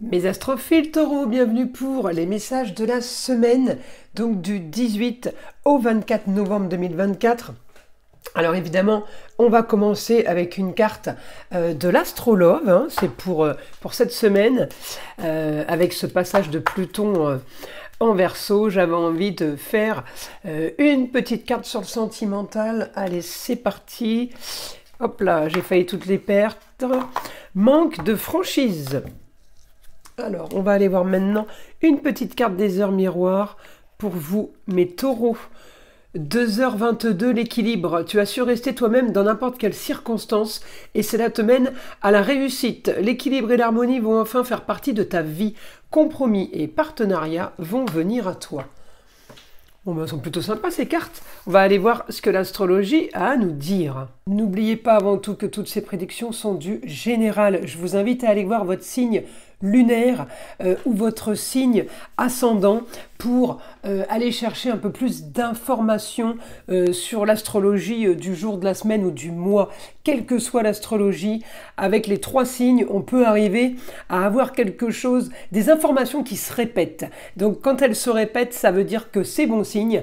Mes astrophiles taureaux, bienvenue pour les messages de la semaine, donc du 18 au 24 novembre 2024. Alors évidemment, on va commencer avec une carte de l'astrologue, hein, c'est pour cette semaine, avec ce passage de Pluton en Verseau. J'avais envie de faire une petite carte sur le sentimental. Allez, c'est parti. Hop là, j'ai failli toutes les perdre. Manque de franchise. Alors, on va aller voir maintenant une petite carte des heures miroirs pour vous, mes taureaux. 2h22, l'équilibre. Tu as su rester toi-même dans n'importe quelle circonstance et cela te mène à la réussite. L'équilibre et l'harmonie vont enfin faire partie de ta vie. Compromis et partenariats vont venir à toi. Bon, ben, elles sont plutôt sympas ces cartes. On va aller voir ce que l'astrologie a à nous dire. N'oubliez pas avant tout que toutes ces prédictions sont du général. Je vous invite à aller voir votre signe lunaire ou votre signe ascendant pour aller chercher un peu plus d'informations sur l'astrologie du jour de la semaine ou du mois. Quelle que soit l'astrologie, avec les 3 signes, on peut arriver à avoir quelque chose, des informations qui se répètent. Donc quand elles se répètent, ça veut dire que c'est bon signe,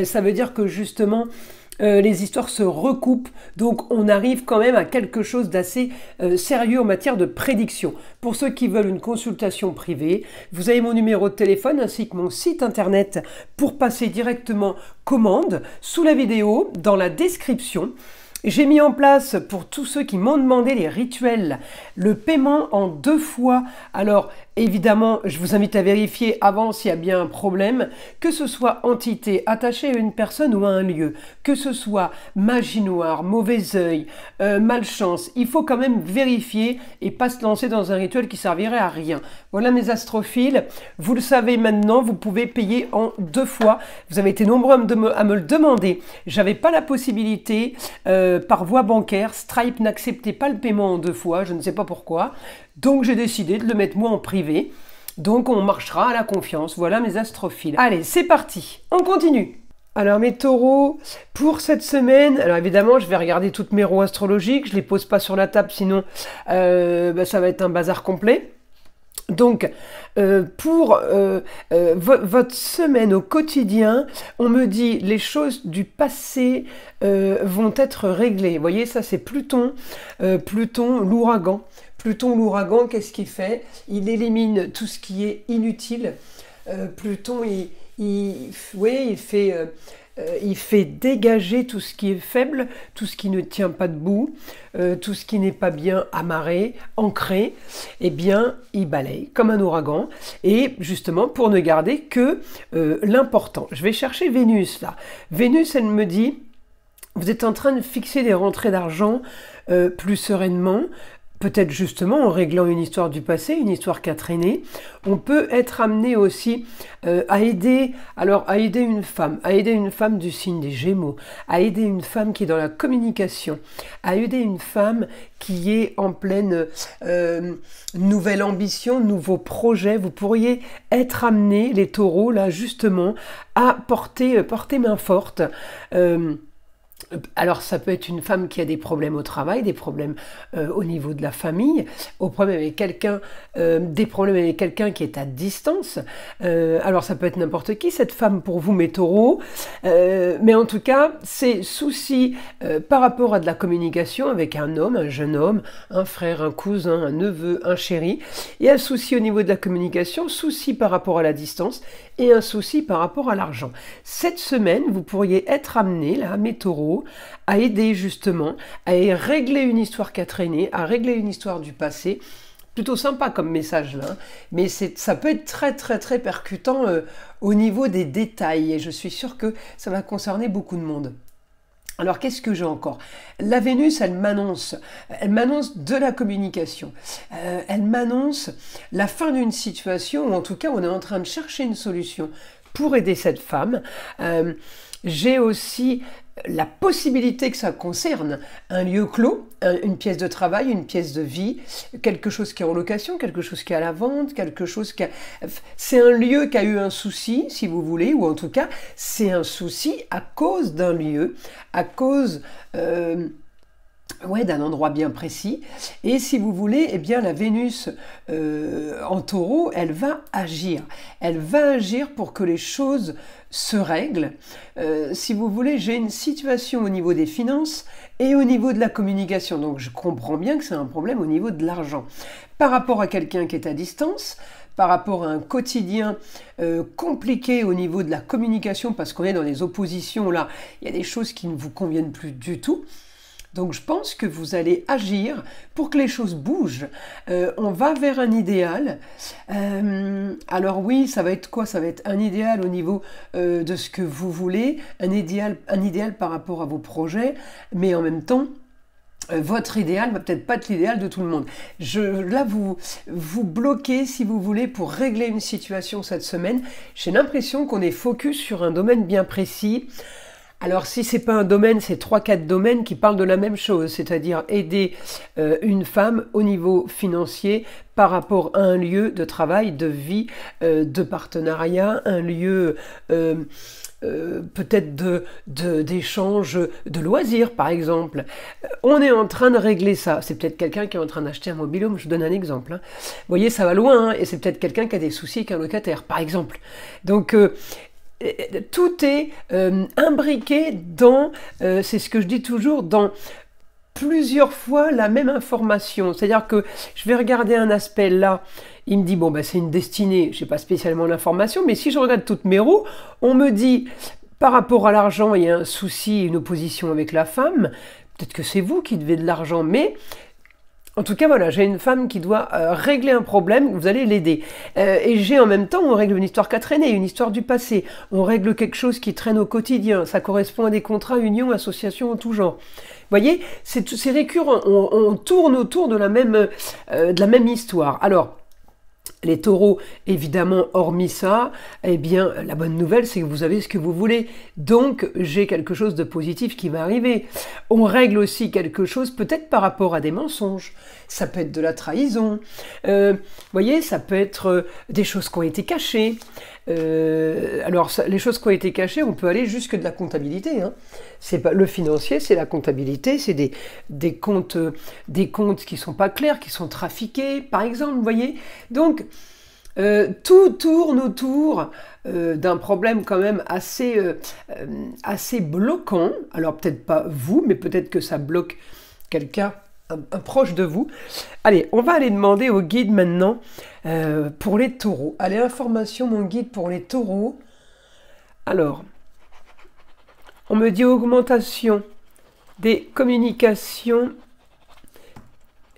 ça veut dire que justement les histoires se recoupent, donc on arrive quand même à quelque chose d'assez sérieux en matière de prédiction. Pour ceux qui veulent une consultation privée, vous avez mon numéro de téléphone ainsi que mon site internet pour passer directement commande sous la vidéo, dans la description. J'ai mis en place pour tous ceux qui m'ont demandé les rituels, le paiement en 2 fois. Alors évidemment, je vous invite à vérifier avant s'il y a bien un problème, que ce soit entité attachée à une personne ou à un lieu, que ce soit magie noire, mauvais œil, malchance. Il faut quand même vérifier et pas se lancer dans un rituel qui servirait à rien. Voilà mes astrophiles, vous le savez maintenant, vous pouvez payer en 2 fois. Vous avez été nombreux à me le demander. J'avais pas la possibilité par voie bancaire. Stripe n'acceptait pas le paiement en 2 fois, je ne sais pas pourquoi. Donc j'ai décidé de le mettre moi en privé. Donc on marchera à la confiance. Voilà mes astrophiles. Allez, c'est parti. On continue. Alors mes taureaux, pour cette semaine, alors évidemment je vais regarder toutes mes roues astrologiques. Je ne les pose pas sur la table, sinon ça va être un bazar complet. Donc, pour votre semaine au quotidien, on me dit les choses du passé vont être réglées. Vous voyez, ça c'est Pluton, Pluton l'ouragan. Pluton l'ouragan, qu'est-ce qu'il fait? Il élimine tout ce qui est inutile. Pluton, il fait dégager tout ce qui est faible, tout ce qui ne tient pas debout, tout ce qui n'est pas bien amarré, ancré, eh bien, il balaye comme un ouragan. Et justement, pour ne garder que l'important. Je vais chercher Vénus, là. Vénus, elle me dit, vous êtes en train de fixer des rentrées d'argent plus sereinement, peut-être justement en réglant une histoire du passé, une histoire qui a traîné. On peut être amené aussi à aider une femme du signe des Gémeaux, à aider une femme qui est dans la communication, à aider une femme qui est en pleine nouvelle ambition, nouveaux projets. Vous pourriez être amené, les taureaux, là justement, à porter main forte. Alors ça peut être une femme qui a des problèmes au travail, des problèmes au niveau de la famille, des problèmes avec quelqu'un qui est à distance. Alors ça peut être n'importe qui, cette femme pour vous, mes taureaux. Mais en tout cas, c'est souci par rapport à de la communication avec un homme, un jeune homme, un frère, un cousin, un neveu, un chéri. Il y a un souci au niveau de la communication, souci par rapport à la distance et un souci par rapport à l'argent. Cette semaine, vous pourriez être amené, là, mes taureaux, à aider justement, à régler une histoire qui a traîné, à régler une histoire du passé. Plutôt sympa comme message là, mais ça peut être très très très percutant au niveau des détails et je suis sûre que ça va concerner beaucoup de monde. Alors qu'est-ce que j'ai encore? La Vénus, elle m'annonce de la communication, elle m'annonce la fin d'une situation, ou en tout cas on est en train de chercher une solution pour aider cette femme. J'ai aussi la possibilité que ça concerne un lieu clos, une pièce de travail, une pièce de vie, quelque chose qui est en location, quelque chose qui est à la vente, quelque chose qui a... C'est un lieu qui a eu un souci, si vous voulez, ou en tout cas, c'est un souci à cause d'un lieu, à cause Ouais, d'un endroit bien précis. Et si vous voulez, eh bien, la Vénus en taureau, elle va agir. Elle va agir pour que les choses se règlent. Si vous voulez, j'ai une situation au niveau des finances et au niveau de la communication. Donc, je comprends bien que c'est un problème au niveau de l'argent. Par rapport à quelqu'un qui est à distance, par rapport à un quotidien compliqué au niveau de la communication, parce qu'on est dans les oppositions, là, il y a des choses qui ne vous conviennent plus du tout. Donc je pense que vous allez agir pour que les choses bougent. On va vers un idéal. Alors oui, ça va être quoi? Ça va être un idéal au niveau de ce que vous voulez, un idéal par rapport à vos projets, mais en même temps, votre idéal va peut-être pas être l'idéal de tout le monde. Là, vous bloquez, si vous voulez, pour régler une situation cette semaine. J'ai l'impression qu'on est focus sur un domaine bien précis. Alors si c'est pas un domaine, c'est 3-4 domaines qui parlent de la même chose, c'est-à-dire aider une femme au niveau financier par rapport à un lieu de travail, de vie, de partenariat, un lieu peut-être d'échange de loisirs par exemple. On est en train de régler ça. C'est peut-être quelqu'un qui est en train d'acheter un mobil-home, je vous donne un exemple. Hein. Vous voyez, ça va loin, hein, et c'est peut-être quelqu'un qui a des soucis avec un locataire, par exemple. Donc tout est imbriqué dans, c'est ce que je dis toujours, dans plusieurs fois la même information. C'est-à-dire que je vais regarder un aspect là, il me dit, bon, ben, c'est une destinée, je n'ai pas spécialement l'information, mais si je regarde toutes mes roues, on me dit, par rapport à l'argent, il y a un souci, une opposition avec la femme, peut-être que c'est vous qui devez de l'argent, mais... En tout cas, voilà, j'ai une femme qui doit régler un problème, vous allez l'aider. Et j'ai en même temps, on règle une histoire qui a traîné, une histoire du passé. On règle quelque chose qui traîne au quotidien. Ça correspond à des contrats, unions, associations en tout genre. Vous voyez, c'est récurrent. On tourne autour de la même histoire. Alors, les taureaux, évidemment, hormis ça, eh bien, la bonne nouvelle, c'est que vous avez ce que vous voulez. Donc, j'ai quelque chose de positif qui va arriver. On règle aussi quelque chose, peut-être par rapport à des mensonges. Ça peut être de la trahison. Vous voyez, ça peut être des choses qui ont été cachées. Alors, les choses qui ont été cachées, on peut aller jusque de la comptabilité. Hein. C'est pas le financier, c'est la comptabilité, c'est des comptes qui sont pas clairs, qui sont trafiqués, par exemple, vous voyez. Donc, tout tourne autour d'un problème quand même assez bloquant. Alors, peut-être pas vous, mais peut-être que ça bloque quelqu'un un proche de vous. Allez, on va aller demander au guide maintenant pour les taureaux. Allez, information, mon guide pour les taureaux. Alors, on me dit augmentation des communications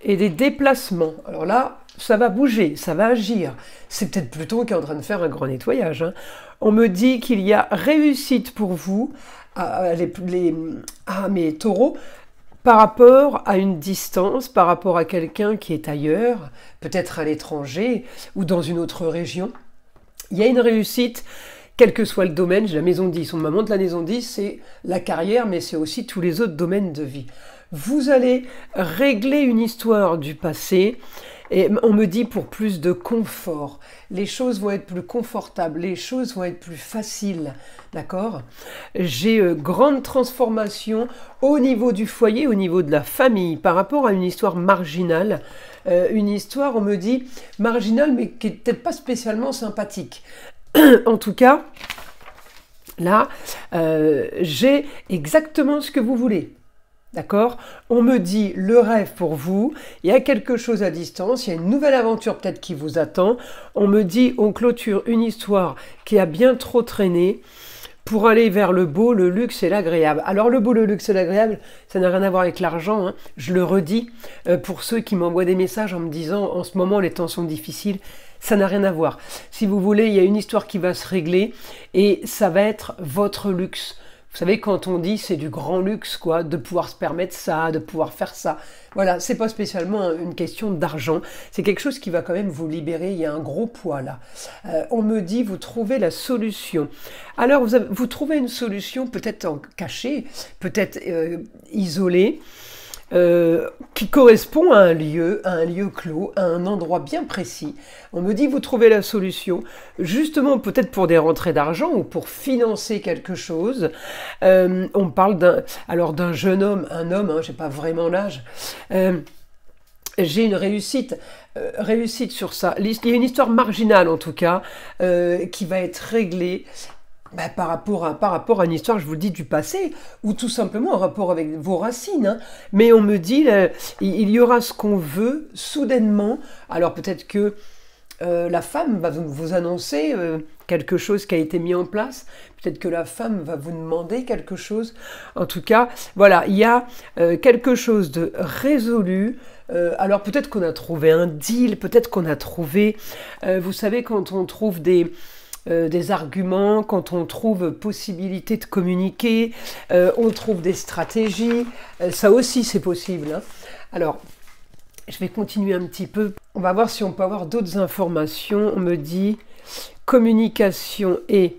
et des déplacements. Alors là, ça va bouger, ça va agir. C'est peut-être Pluton qui est en train de faire un grand nettoyage. Hein. On me dit qu'il y a réussite pour vous, mes taureaux, par rapport à une distance, par rapport à quelqu'un qui est ailleurs, peut-être à l'étranger ou dans une autre région. Il y a une réussite, quel que soit le domaine. J'ai la maison 10. On me montre la maison 10, c'est la carrière, mais c'est aussi tous les autres domaines de vie. Vous allez régler une histoire du passé, et on me dit pour plus de confort. Les choses vont être plus confortables, les choses vont être plus faciles, d'accord? J'ai grande transformation au niveau du foyer, au niveau de la famille, par rapport à une histoire marginale. Une histoire, on me dit, marginale, mais qui n'est peut-être pas spécialement sympathique. En tout cas, là, j'ai exactement ce que vous voulez. D'accord? On me dit le rêve pour vous, il y a quelque chose à distance, il y a une nouvelle aventure peut-être qui vous attend. On me dit on clôture une histoire qui a bien trop traîné pour aller vers le beau, le luxe et l'agréable. Alors le beau, le luxe et l'agréable, ça n'a rien à voir avec l'argent, hein. Je le redis pour ceux qui m'envoient des messages en me disant en ce moment les temps sont difficiles. Ça n'a rien à voir. Si vous voulez, il y a une histoire qui va se régler et ça va être votre luxe. Vous savez, quand on dit c'est du grand luxe, quoi, de pouvoir se permettre ça, de pouvoir faire ça. Voilà, c'est pas spécialement une question d'argent. C'est quelque chose qui va quand même vous libérer. Il y a un gros poids là. On me dit, vous trouvez la solution. Alors, vous trouvez une solution peut-être cachée, peut-être isolée. qui correspond à un lieu clos, à un endroit bien précis. On me dit, vous trouvez la solution, justement peut-être pour des rentrées d'argent ou pour financer quelque chose. On parle d'un jeune homme, un homme, hein, j'ai pas vraiment l'âge. J'ai une réussite sur ça. Il y a une histoire marginale en tout cas qui va être réglée par rapport à une histoire, je vous le dis, du passé, ou tout simplement en rapport avec vos racines. Hein. Mais on me dit, il y aura ce qu'on veut soudainement. Alors peut-être que la femme va vous annoncer quelque chose qui a été mis en place. Peut-être que la femme va vous demander quelque chose. En tout cas, voilà, il y a quelque chose de résolu. Alors peut-être qu'on a trouvé un deal, peut-être qu'on a trouvé... vous savez, quand on trouve des arguments, quand on trouve possibilité de communiquer, on trouve des stratégies. Ça aussi, c'est possible. Hein. Alors, je vais continuer un petit peu. On va voir si on peut avoir d'autres informations. On me dit communication et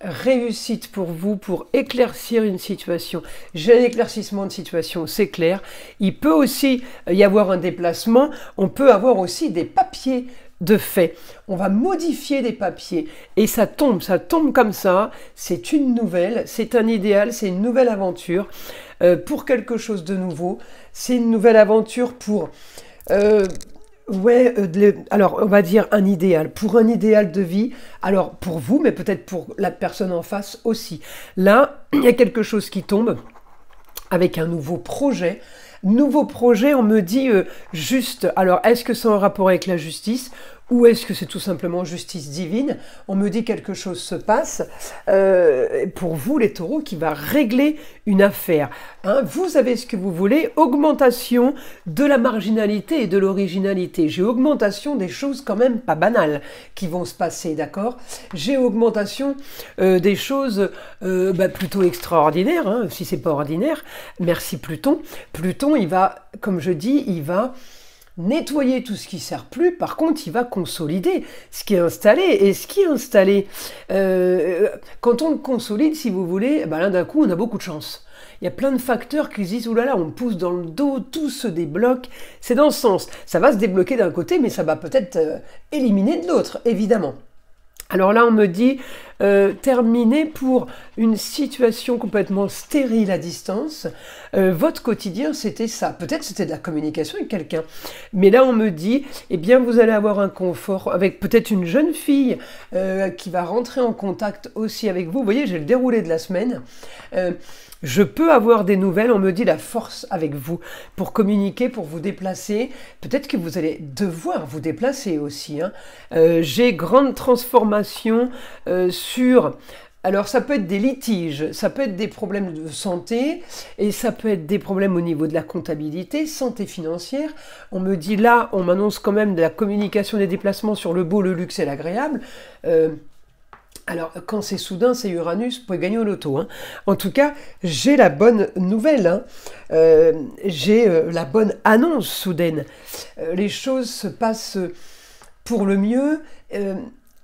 réussite pour vous, pour éclaircir une situation. J'ai un éclaircissement de situation, c'est clair. Il peut aussi y avoir un déplacement. On peut avoir aussi des papiers de fait. On va modifier des papiers et ça tombe comme ça. C'est une nouvelle, c'est un idéal, c'est une nouvelle aventure pour quelque chose de nouveau. C'est une nouvelle aventure pour... alors on va dire un idéal, pour un idéal de vie, alors pour vous, mais peut-être pour la personne en face aussi. Là, il y a quelque chose qui tombe avec un nouveau projet. Nouveau projet, on me dit juste, alors est-ce que c'est en rapport avec la justice ou est-ce que c'est tout simplement justice divine? On me dit quelque chose se passe pour vous les taureaux qui va régler une affaire. Hein, vous avez ce que vous voulez, augmentation de la marginalité et de l'originalité. J'ai augmentation des choses quand même pas banales qui vont se passer, d'accord? J'ai augmentation des choses plutôt extraordinaires, hein, si c'est pas ordinaire. Merci Pluton. Pluton, il va, comme je dis, il va nettoyer tout ce qui ne sert plus. Par contre, il va consolider ce qui est installé. Et ce qui est installé, quand on le consolide, si vous voulez, là d'un coup, on a beaucoup de chance. Il y a plein de facteurs qui se disent, oh là là, on me pousse dans le dos, tout se débloque. C'est dans ce sens. Ça va se débloquer d'un côté, mais ça va peut-être éliminer de l'autre, évidemment. Alors là, on me dit terminer pour une situation complètement stérile à distance. Votre quotidien, c'était ça. Peut-être c'était de la communication avec quelqu'un. Mais là, on me dit, eh bien, vous allez avoir un confort avec peut-être une jeune fille qui va rentrer en contact aussi avec vous. Vous voyez, j'ai le déroulé de la semaine. Je peux avoir des nouvelles, on me dit la force avec vous pour communiquer, pour vous déplacer. Peut-être que vous allez devoir vous déplacer aussi. Hein. J'ai grande transformation sur... Alors ça peut être des litiges, ça peut être des problèmes de santé et ça peut être des problèmes au niveau de la comptabilité, santé financière. On me dit là, on m'annonce quand même de la communication des déplacements sur le beau, le luxe et l'agréable. Alors, quand c'est soudain, c'est Uranus, vous pouvez gagner au loto. Hein. En tout cas, j'ai la bonne nouvelle, hein. J'ai la bonne annonce soudaine. Les choses se passent pour le mieux,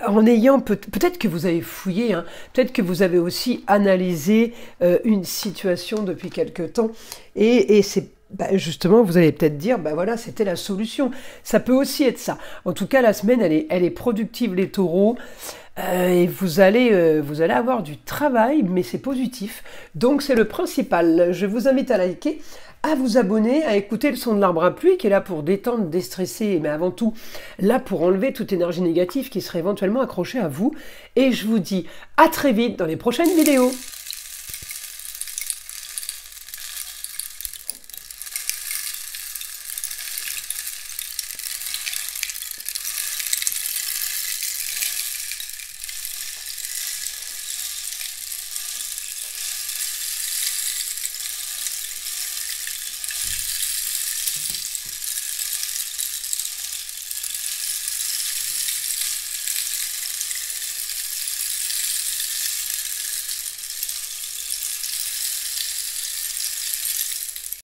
en ayant, peut-être que vous avez fouillé, hein, peut-être que vous avez aussi analysé une situation depuis quelque temps, et c'est justement, vous allez peut-être dire, voilà, c'était la solution. Ça peut aussi être ça. En tout cas, la semaine, elle est productive, les taureaux. Et vous allez avoir du travail, mais c'est positif. Donc, c'est le principal. Je vous invite à liker, à vous abonner, à écouter le son de l'arbre à pluie, qui est là pour détendre, déstresser, mais avant tout, là pour enlever toute énergie négative qui serait éventuellement accrochée à vous. Et je vous dis à très vite dans les prochaines vidéos.